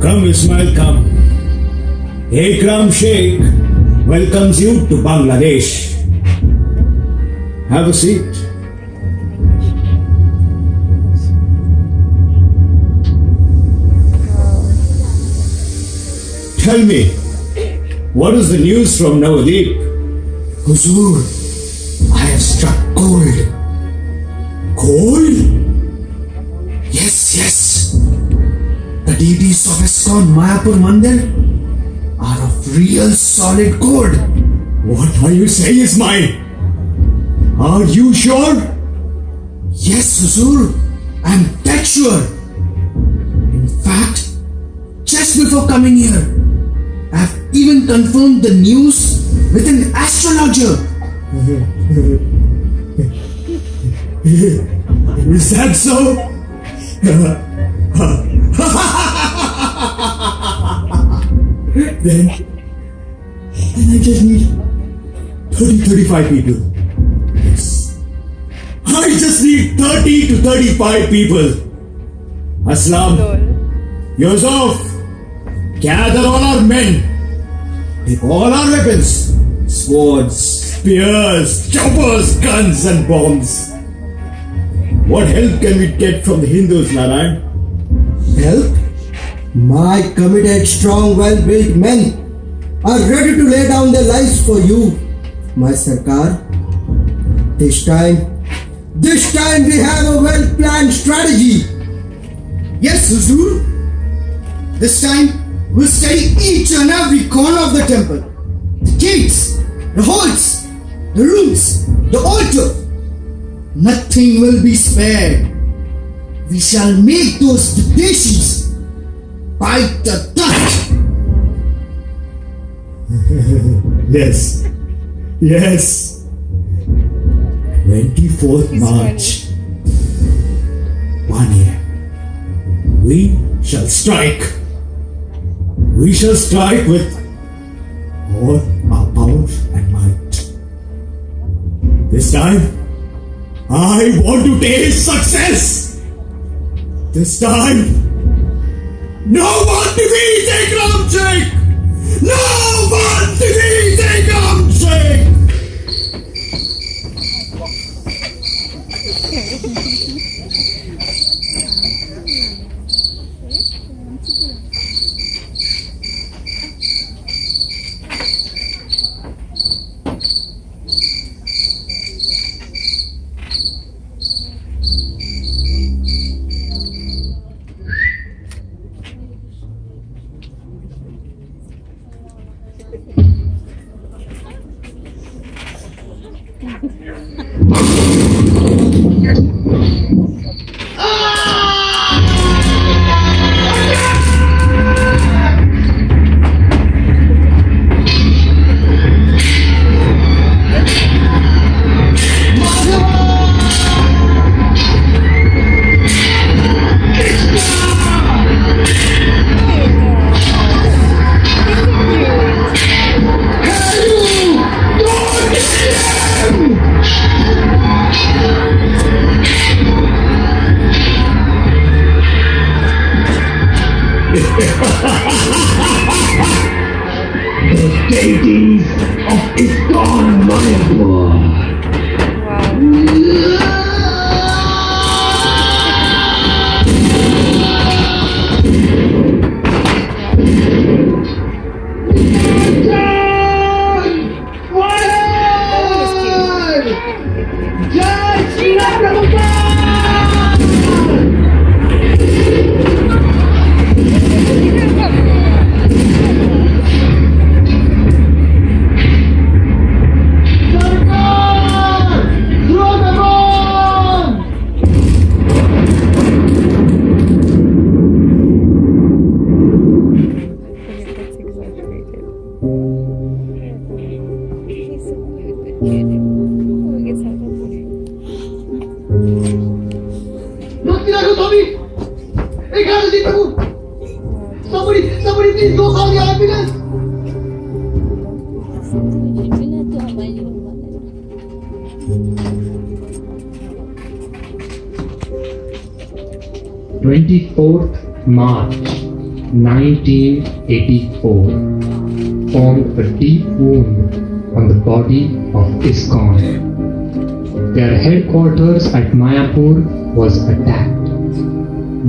Come, Ismail, come. Ikram Sheikh welcomes you to Bangladesh. Have a seat. Tell me, what is the news from Navadip? Huzur, I have struck gold. Gold? Yes. The deities of Iskcon Mayapur Mandir are of real solid gold. What are you saying, Ismail? Are you sure? Yes, Huzur, I am that sure. In fact, just before coming here, I have even confirmed the news with an astrologer. Is that so? Then I just need 35 people. Yes. I just need 30 to 35 people. Aslam, Yusuf, gather all our men. Take all our weapons. Swords, spears, choppers, guns and bombs. What help can we get from the Hindus, Narayan? Help? My committed, strong, well-built men are ready to lay down their lives for you, my Sarkar. This time we have a well-planned strategy. Yes, Huzur. This time, we'll study each and every corner of the temple. The gates, the halls, the rooms, the altar. Nothing will be spared. We shall make those Videshis bite the dust. Yes. 24th March. 1 year. We shall strike. We shall strike with all our power and might. This time, I want to taste success. This time, no one defeats Ikram Sheikh! No one defeats Ikram Sheikh! The deities of Iskcon Mayapur. Bhakti Raghav Swami! Hey, Gandhi Prabhu! Somebody please go call the ambulance! March 1984 formed a deep wound on the body of Iskcon. Their headquarters at Mayapur was attacked.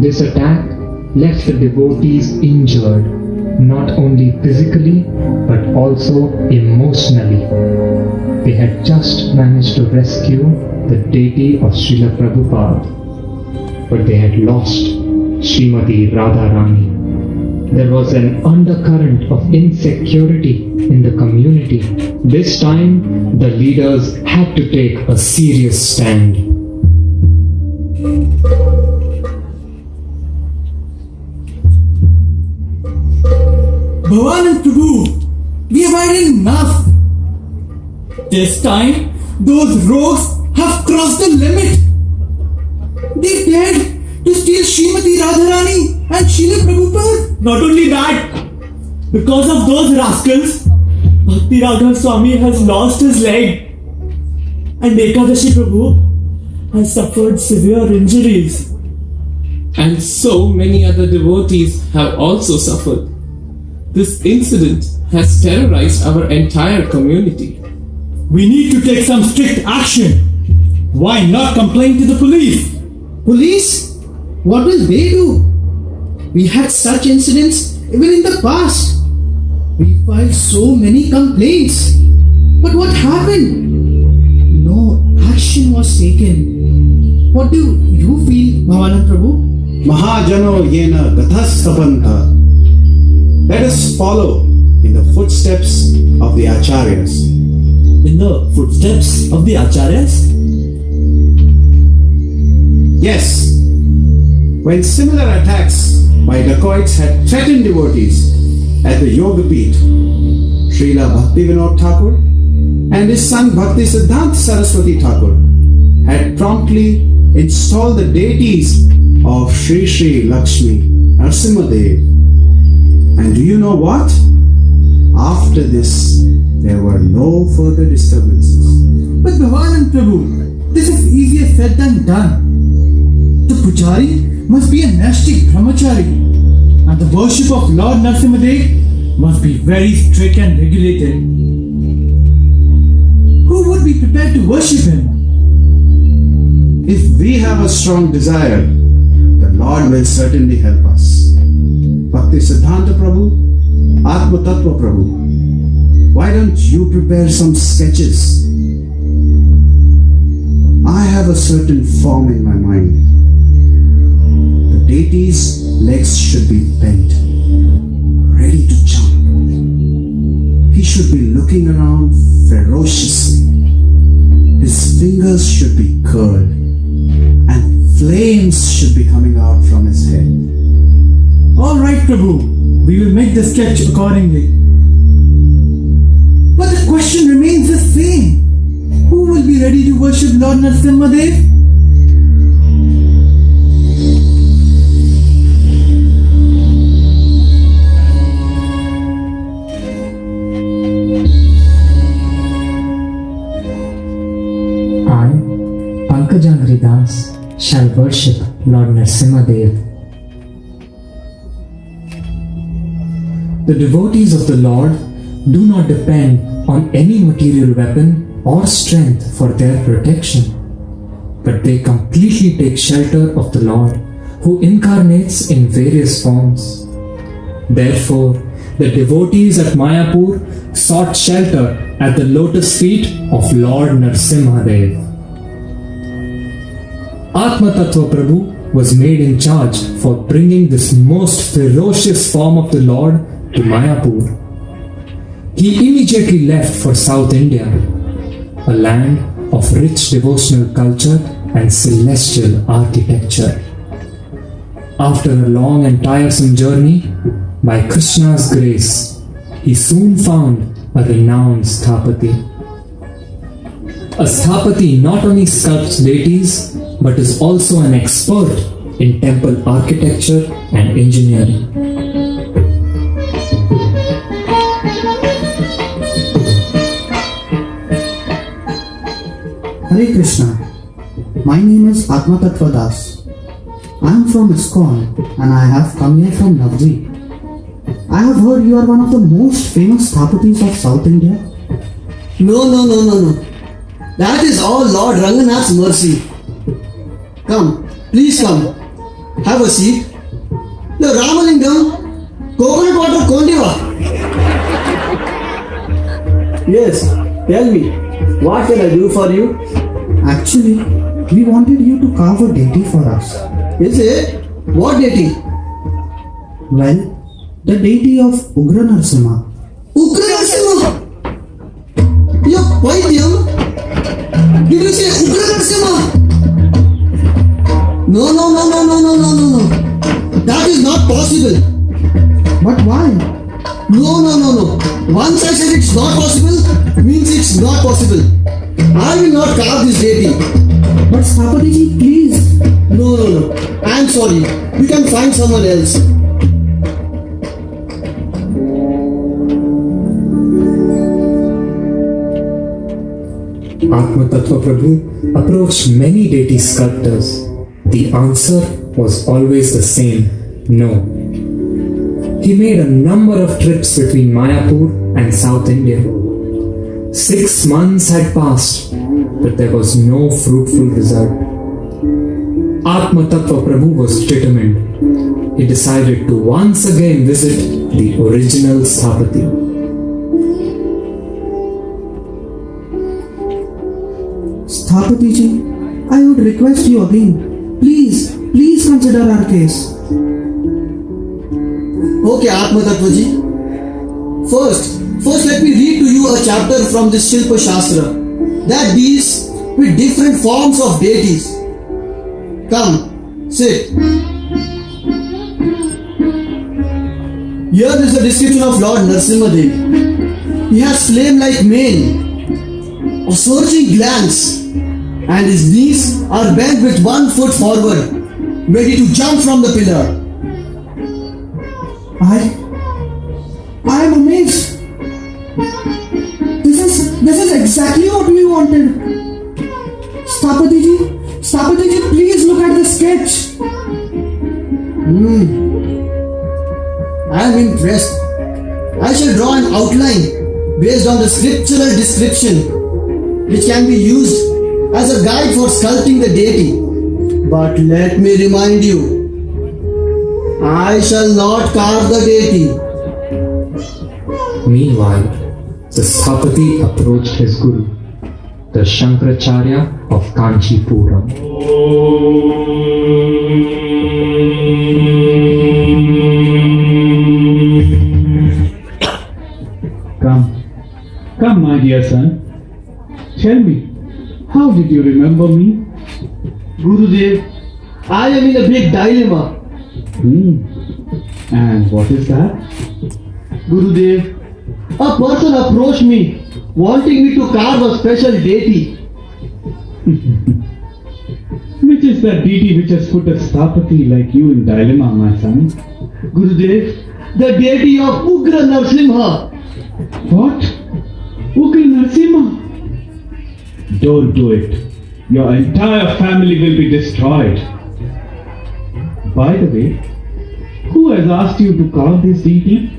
This attack left the devotees injured, not only physically but also emotionally. They had just managed to rescue the deity of Srila Prabhupada, but they had lost Srimati Radharani. There was an undercurrent of insecurity in the community. This time, the leaders had to take a serious stand. Bhavan and Prabhu, we have had enough. This time, those rogues have crossed the limit. They dared to steal Srimati Radharani and Srila Prabhupada. Not only that, because of those rascals, Bhakti Raghav Swami has lost his leg, and Ekadashi Prabhu has suffered severe injuries. And so many other devotees have also suffered. This incident has terrorized our entire community. We need to take some strict action. Why not complain to the police? Police? What will they do? We had such incidents even in the past. We filed so many complaints. But what happened? No action was taken. What do you feel, Bhavanand Prabhu? Mahajano yena gathastapanta. Let us follow in the footsteps of the Acharyas. In the footsteps of the Acharyas? Yes, when similar attacks by dacoits had threatened devotees at the Yoga Peeth, Srila Bhaktivinoda Thakur and his son Bhakti Siddhanta Saraswati Thakur had promptly installed the deities of Sri Sri Lakshmi Narasimha Dev. And do you know what? After this, there were no further disturbances. But Bhavanand Prabhu, this is easier said than done. The pujari must be a Nashtik brahmachari, and the worship of Lord Narasimhadev must be very strict and regulated. Who would be prepared to worship him? If we have a strong desire, the Lord will certainly help us. Bhakti Siddhanta Prabhu, Atma Tattva Prabhu, why don't you prepare some sketches? I have a certain form in my mind. The deity's legs should be bent, ready to jump. He should be looking around ferociously. His fingers should be curled, and flames should be coming out from his head. All right, Prabhu, we will make the sketch accordingly. But the question remains the same. Who will be ready to worship Lord Narasimhadev? I, Pankajangri Das, shall worship Lord Narasimhadev. The devotees of the Lord do not depend on any material weapon or strength for their protection, but they completely take shelter of the Lord, who incarnates in various forms. Therefore, the devotees at Mayapur sought shelter at the lotus feet of Lord Narasimhadev. Atma Tattva Prabhu was made in charge for bringing this most ferocious form of the Lord to Mayapur. He immediately left for South India, a land of rich devotional culture and celestial architecture. After a long and tiresome journey, by Krishna's grace, he soon found a renowned sthapati. A Sthapati not only sculpts deities but is also an expert in temple architecture and engineering. Hare Krishna. My name is Atma Tattva Das. I am from Iskcon and I have come here from Navji. I have heard you are one of the most famous Sthapatis of South India. No. That is all Lord Ranganath's mercy. Come, please come. Have a seat. The Ramalingam, coconut water kondiva. Yes, tell me, what can I do for you? Actually, we wanted you to carve a deity for us. Is it? What deity? Well, the deity of Ugra Narasimha. Ugra Narasimha? Your Paityam? Did you say Ugra Narasimha? No. That is not possible. But why? No. Once I said it's not possible, means it's not possible. I will not carve this deity. But Sthapatiji, please. No. I am sorry. We can find someone else. Atma Tattva Prabhu approached many deity sculptors. The answer was always the same, no. He made a number of trips between Mayapur and South India. 6 months had passed, but there was no fruitful result. Atma Tattva Prabhu was determined. He decided to once again visit the original Sthapati. Sthapatiji, I would request you again. Please consider our case. Okay, Atma Tattvaji. First let me read to you a chapter from this Shilpa Shastra that deals with different forms of deities. Come, sit. Here is a description of Lord Narasimha Devi. He has flame like mane, a searching glance, and his knees are bent with 1 foot forward, ready to jump from the pillar. I am amazed. This is exactly what we wanted. Sthapatiji, please look at the sketch. I am impressed. I shall draw an outline based on the scriptural description, which can be used as a guide for sculpting the deity. But let me remind you, I shall not carve the deity. Meanwhile, the Sthapati approached his guru, the Shankaracharya of Kanchipuram. Come, my dear son. Tell me, how did you remember me? Gurudev, I am in a big dilemma. And what is that? Gurudev, a person approached me wanting me to carve a special deity. Which is that deity which has put a Sthapati like you in dilemma, my son? Gurudev, the deity of Ugra Narasimha. What? Ugra Narasimha? Don't do it. Your entire family will be destroyed. By the way, who has asked you to carve this deity?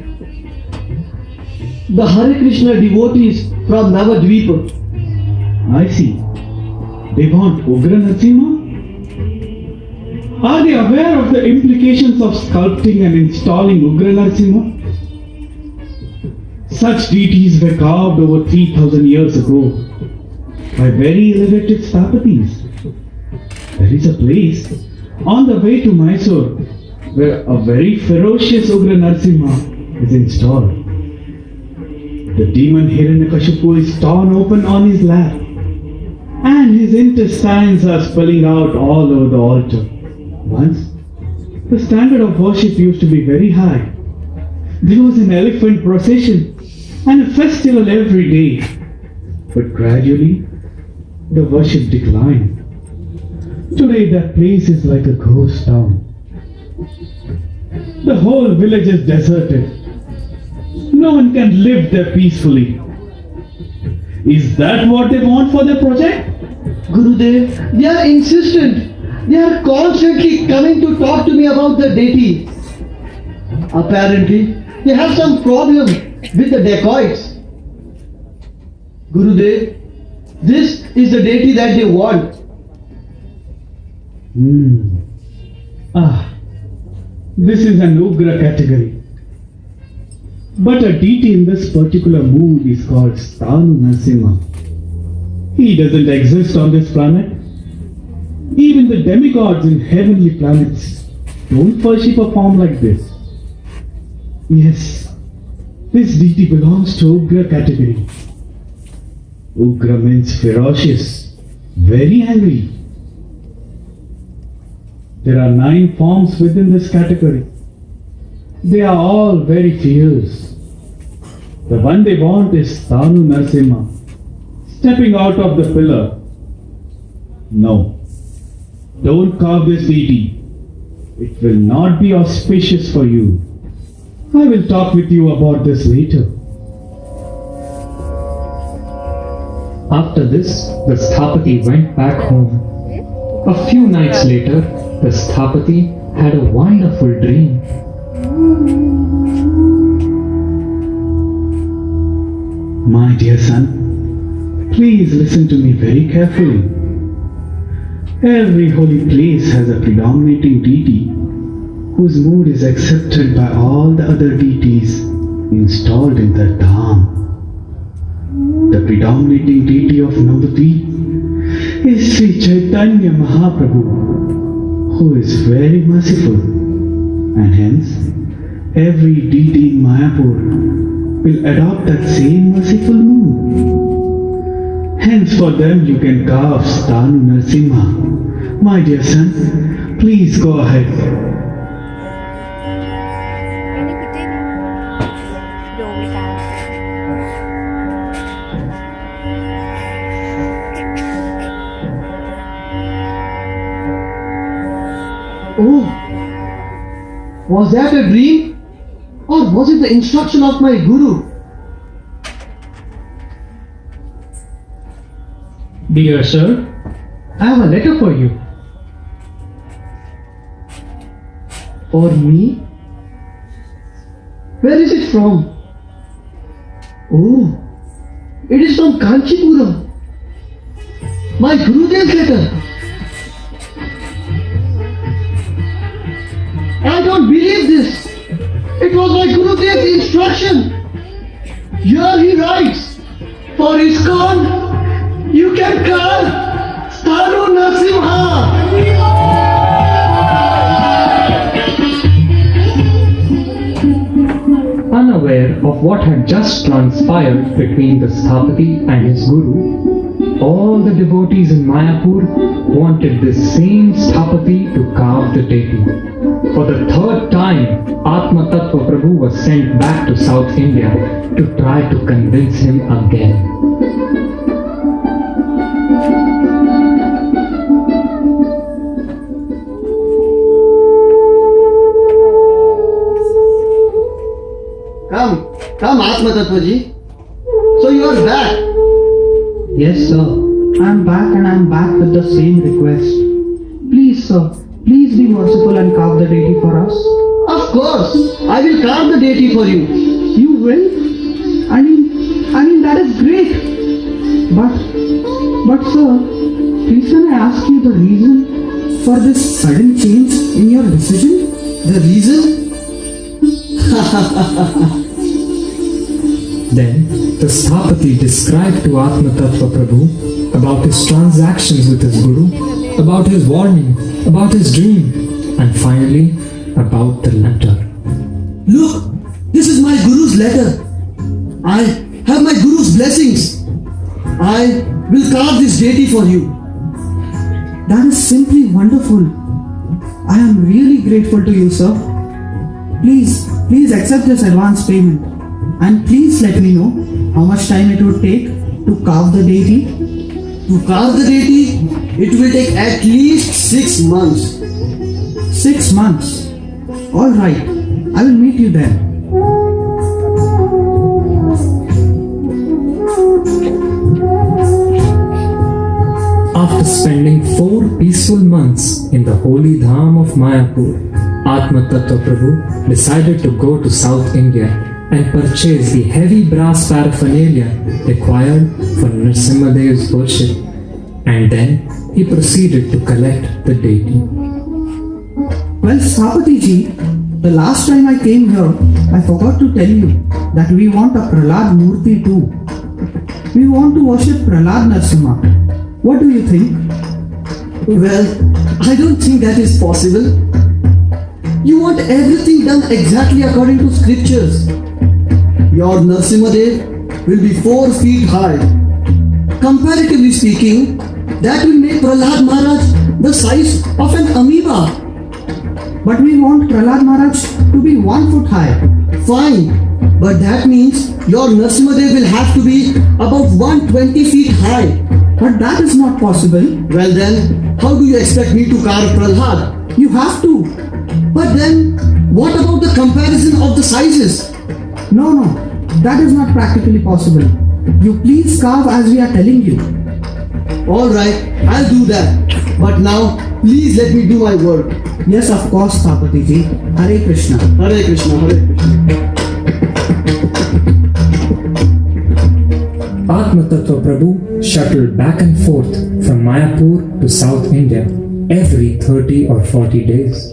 The Hare Krishna devotees from Navadvipa. I see. They want Ugra Narasimha? Are they aware of the implications of sculpting and installing Ugra Narasimha? Such deities were carved over 3,000 years ago by very elevated Sthapatis. There is a place on the way to Mysore where a very ferocious Ugra Narasimha is installed. The demon Hiranyakashipu is torn open on his lap, and his intestines are spilling out all over the altar. Once, the standard of worship used to be very high. There was an elephant procession and a festival every day. But gradually, the worship declined. Today that place is like a ghost town. The whole village is deserted. No one can live there peacefully. Is that what they want for their project? Gurudev, they are insistent. They are constantly coming to talk to me about the deity. Apparently, they have some problem with the dacoits. Gurudev, this is the deity that they want. This is an Ugra category. But a deity in this particular mood is called Narasimha. He doesn't exist on this planet. Even the demigods in heavenly planets don't worship a form like this. Yes, this deity belongs to Ugra category. Ugra means ferocious, very angry. There are 9 forms within this category. They are all very fierce. The one they want is Narasimha, stepping out of the pillar. No, don't carve this deity. It will not be auspicious for you. I will talk with you about this later. After this, the Sthapati went back home. A few nights later, the Sthapati had a wonderful dream. My dear son, please listen to me very carefully. Every holy place has a predominating deity whose mood is accepted by all the other deities installed in the dham. The predominating deity of Navadvip is Sri Chaitanya Mahaprabhu, who is very merciful, and hence every deity in Mayapur will adopt that same merciful mood. Hence for them you can carve Narasimha. My dear son, please go ahead. Oh, was that a dream? Or was it the instruction of my guru? Dear sir, I have a letter for you. For me? Where is it from? Oh, it is from Kanchipuram. My Gurudev's letter. I don't believe this. It was my Gurudev's instruction. Here he writes, for Iskcon, you can call Narasimha. Unaware of what had just transpired between the Sthapati and his guru, all the devotees in Mayapur wanted this same Sthapati to carve the deity. For the 3rd time, Atma Tattva Prabhu was sent back to South India to try to convince him again. Come Atma Tattva ji. So you are back. Yes, sir. I am back, and I am back with the same request. Please, sir, please be merciful and carve the deity for us. Of course, I will carve the deity for you. You will? I mean that is great. But sir, please can I ask you the reason for this sudden change in your decision? The reason? Then the Sthapati described to Atma Tattva Prabhu about his transactions with his guru, about his warning, about his dream, and finally about the letter. Look, this is my guru's letter. I have my guru's blessings. I will carve this deity for you. That is simply wonderful. I am really grateful to you, sir. Please accept this advance payment. And please let me know how much time it would take to carve the deity. To carve the deity, it will take at least 6 months. 6 months. Alright, I will meet you then. After spending 4 peaceful months in the holy Dham of Mayapur, Atma Tattva Prabhu decided to go to South India and purchase the heavy brass paraphernalia required for Narasimha worship, and then he proceeded to collect the deity. Well, Sthapati ji, the last time I came here, I forgot to tell you that we want a Prahlad Murti too. We want to worship Prahlad Narasimha. What do you think? Well, I don't think that is possible. You want everything done exactly according to scriptures. Your Narasimha will be 4 feet high. Comparatively speaking, that will make Prahlad Maharaj the size of an amoeba. But we want Prahlad Maharaj to be 1 foot high. Fine, but that means your Narasimha will have to be about 120 feet high. But that is not possible. Well then, how do you expect me to carve Prahlad? You have to. But then, what about the comparison of the sizes? No, that is not practically possible. You please carve as we are telling you. Alright, I'll do that. But now, please let me do my work. Yes, of course, Sthapati ji. Hare Krishna. Hare Krishna, Hare Krishna. Atma Tattva Prabhu shuttled back and forth from Mayapur to South India every 30 or 40 days.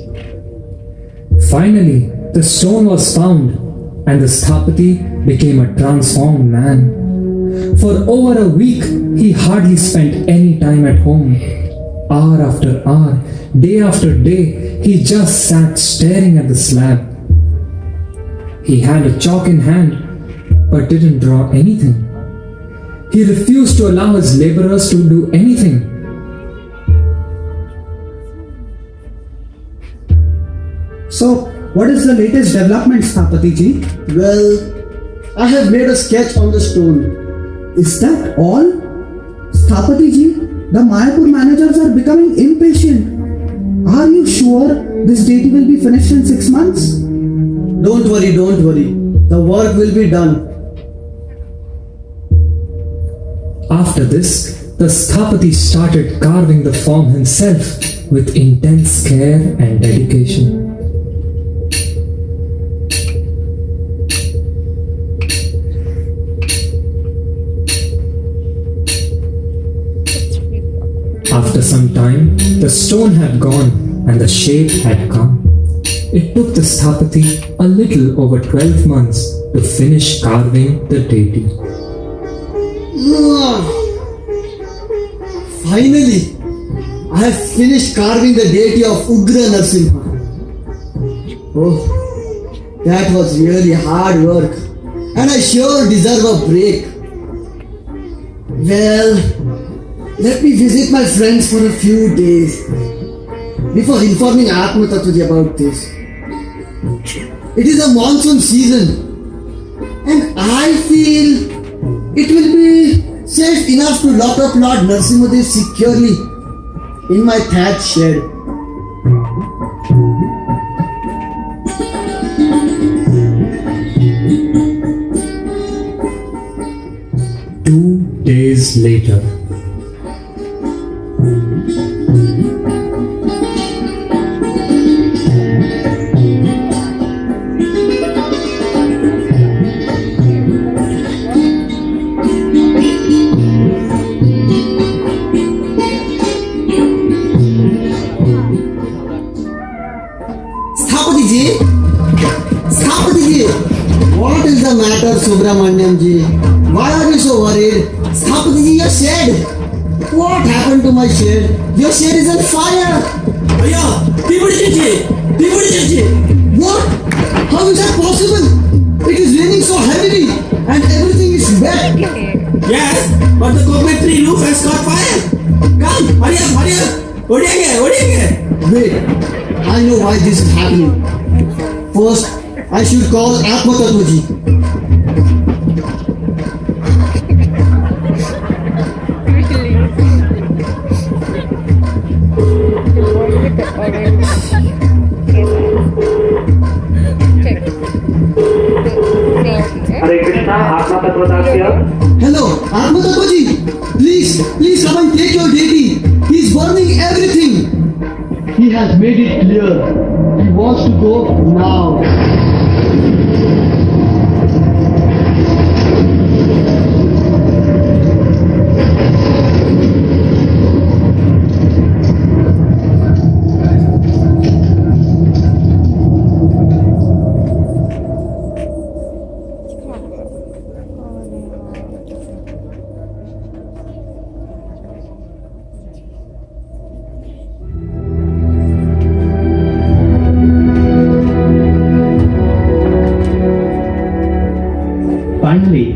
Finally, the stone was found and the Sthapati became a transformed man. For over a week, he hardly spent any time at home. Hour after hour, day after day, he just sat staring at the slab. He had a chalk in hand, but didn't draw anything. He refused to allow his laborers to do anything. So, what is the latest development, Sthapati ji? Well, I have made a sketch on the stone. Is that all? Sthapati ji, the Mayapur managers are becoming impatient. Are you sure this deity will be finished in 6 months? Don't worry. The work will be done. After this, the Sthapati started carving the form himself with intense care and dedication. After some time, the stone had gone and the shape had come. It took the Sthapati a little over 12 months to finish carving the deity. Finally, I have finished carving the deity of Ugra Narasimha. Oh, that was really hard work, and I sure deserve a break. Well, let me visit my friends for a few days before informing Atma Tattva about this. It is a monsoon season, and I feel it will be safe enough to lock up Lord Narasimha securely in my thatched shed. Two days later. Sthapati ji, what is the matter, Subramanyam ji? Why are you so worried? Sthapati ji, your shed. What happened to my shed? Your shed is on fire. What? How is that possible? It is raining so heavily and everything is wet. Yes, but the coconut tree roof has caught fire. Come, hurry up. What Wait, I know why this is happening. First, I should call Atma Tattva ji. Please come and take your deity. He's burning everything. He has made it clear. He wants to go now. Finally,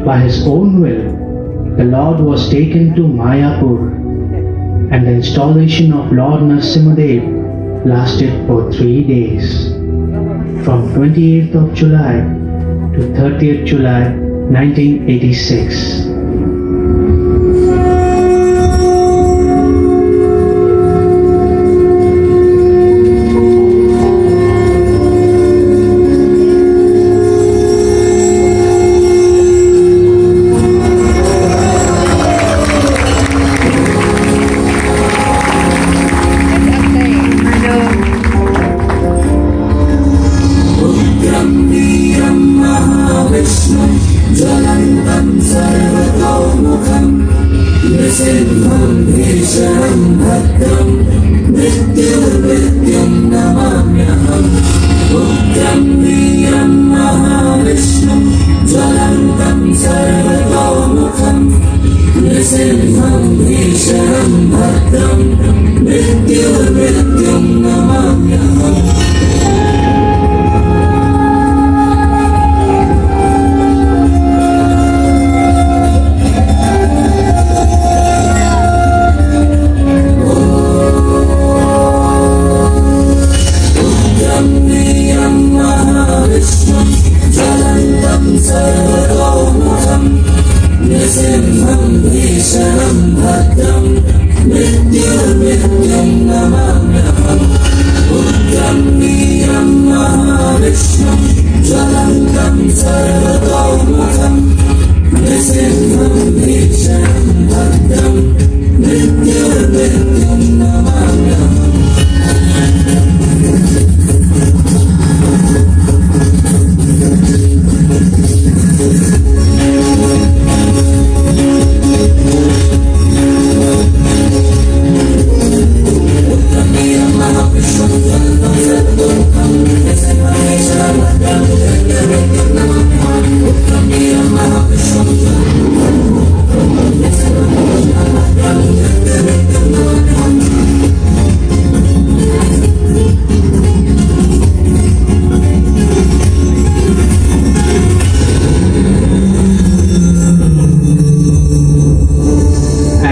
by his own will, the Lord was taken to Mayapur, and the installation of Lord Narasimha lasted for 3 days, from 28th of July to 30th July 1986.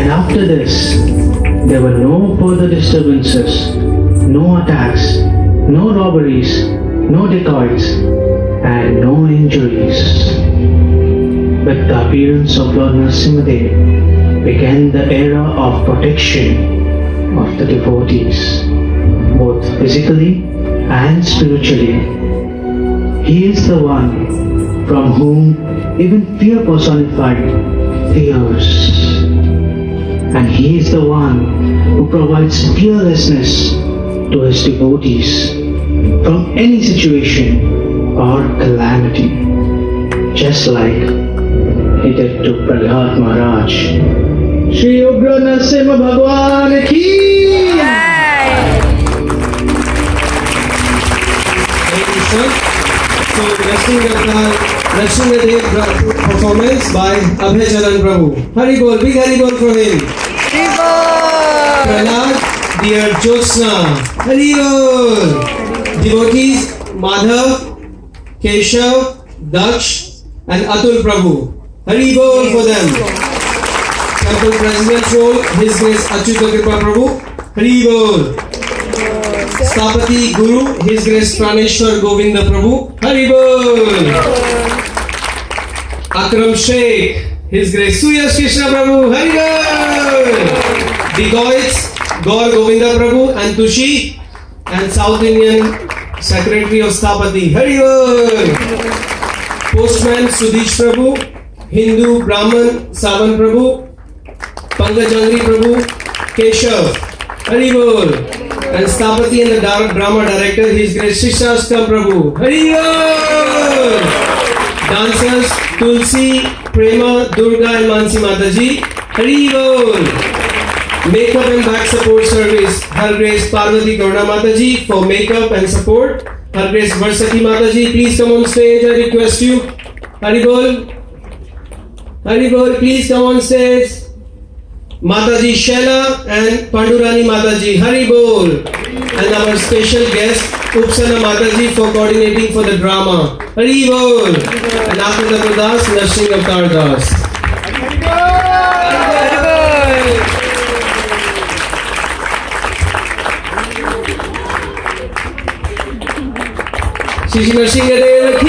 After this, there were no further disturbances, no attacks, no robberies, no dacoits, and no injuries. With the appearance of Lord Narasimha began the era of protection of the devotees, both physically and spiritually. He is the one from whom even fear personified fears. And he is the one who provides fearlessness to his devotees from any situation or calamity, just like he did to Prahlad Maharaj. Shri Ugra Narasimha Bhagwan ki! Thank you, sir. So, Narasimha performance by Abhay Charan Prabhu. Hari Bol, big Hari Bol from him. Prahlad, dear Jyotsna. Hari Bol. Devotees Madhav, Keshav, Daksh, and Atul Prabhu. Hari Bol for them. Temple President role, His Grace Achyuta Kripa Prabhu. Hari Bol. Stapati Guru, His Grace Praneshwar Govinda Prabhu. Hari Bol. Akram Sheikh, His Grace Suyash Krishna Prabhu. Hari Bol. Dacoits, Gaur Govinda Prabhu and Tushi, and South Indian Secretary of Stapati. Hari Bol. Postman Sudish Prabhu, Hindu Brahman Savan Prabhu, Pankaj Jangri Prabhu, Keshav, Hari Bol. And Stapati and the drama director, His Grace Shishastam Prabhu, Hari Bol. Dancers, Tulsi, Prema, Durga and Mansi Mataji, Hari Bol. Makeup and back support service, Her Grace Parvati Karuna Mataji for makeup and support. Her Grace Varsaki Mataji, please come on stage, I request you. Hari Bol. Hari Bol, please come on stage. Mataji Shela and Pandurani Mataji, Hari Bol. And our special guest, Upsana Mataji for coordinating for the drama. Hari Bol. And after the Pradas, Nursing Avatar Das. Shri Narasimha Dev ki